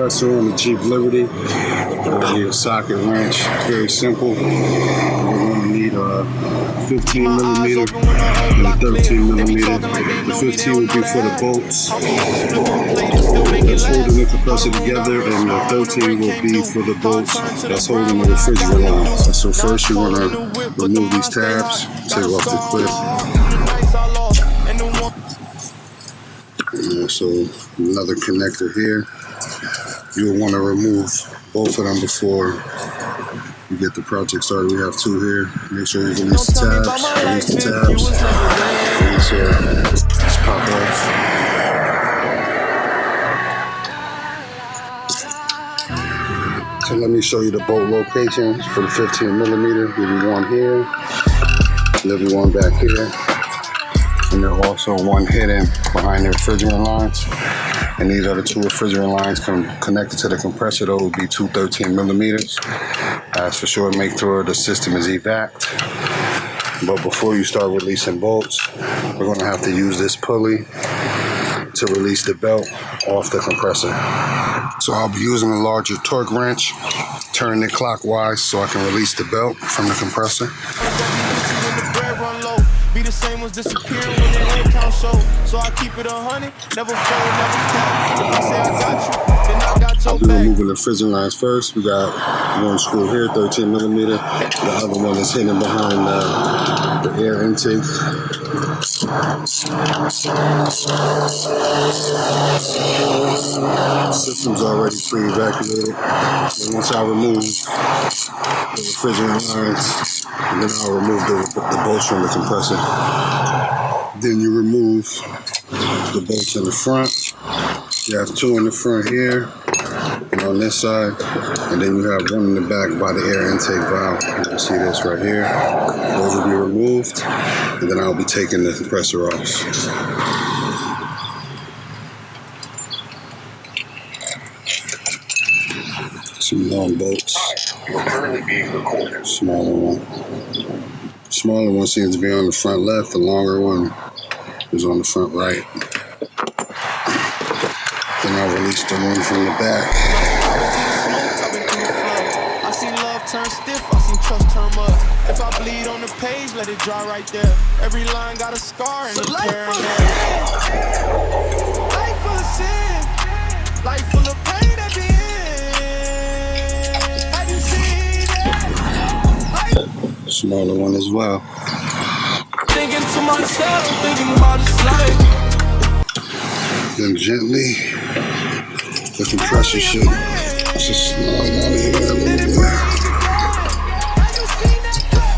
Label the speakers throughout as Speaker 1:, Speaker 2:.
Speaker 1: compressor on the Jeep Liberty. We'll need a socket wrench. Very simple. We're going to need a 15 millimeter and a 13 millimeter. The 15 will be for the bolts that's holding the compressor together, and the 13 will be for the bolts that's holding the refrigerant lines. So first you're going to remove these tabs, take off the clip. And also another connector here. You'll want to remove both of them before you get the project started. We have two here. Make sure you release the tabs. Release the tabs. Release here. Just pop off. So let me show you the bolt locations for the 15 millimeter. There'll be one here. There'll be one back here. And there's also one hidden behind the refrigerant lines. And these are the two refrigerant lines connected to the compressor. Those will be two 13 millimeters. As for sure, make sure the system is evac. But before you start releasing bolts, we're going to have to use this pulley to release the belt off the compressor. So I'll be using a larger torque wrench, turn it clockwise so I can release the belt from the compressor. Be the same ones disappear when the head count show. So I keep it 100, never fold, never cap. If I say I got you, then I got your I'll be removing the refrigerant lines first. We got one screw here, 13 millimeter. The other one is hidden behind the air intake. System's already pre-evacuated. And once I remove the refrigerant lines, and then I'll remove the bolts from the compressor. Then you remove the bolts in the front. You have two in the front here and on this side, and then you have one in the back by the air intake valve. You can see this right here. Those will be removed, and then I'll be taking the compressor off. Some long bolts. You're currently being recorded. Smaller one. Smaller one seems to be on the front left. The longer one is on the front right. Then I'll release the one from the back. I seen love turn stiff. I seen trust turn mud. If I bleed on the page, let it dry right there. Every line got a scar and a pair of life full of sin. Life full of pain at the end. Smaller one as well. Thinking to myself, thinking about this life. Then gently, the compressor should just slide out of here a little bit.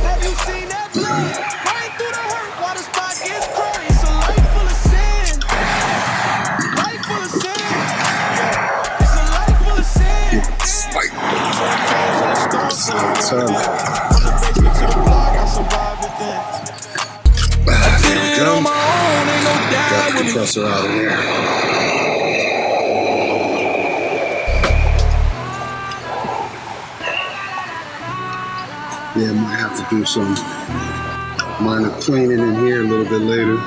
Speaker 1: Have you seen that blood? Right through the hurt while the spot gets curry. It's a life full of sin. Life full of sin. Yeah. It's a life full of sin. Fight. There we go. Got the compressor out of here. Yeah, might have to do some minor cleaning in here a little bit later.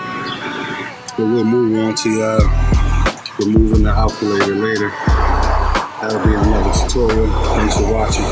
Speaker 1: But we'll move on to removing the alkylator later. That'll be another tutorial. Thanks for watching.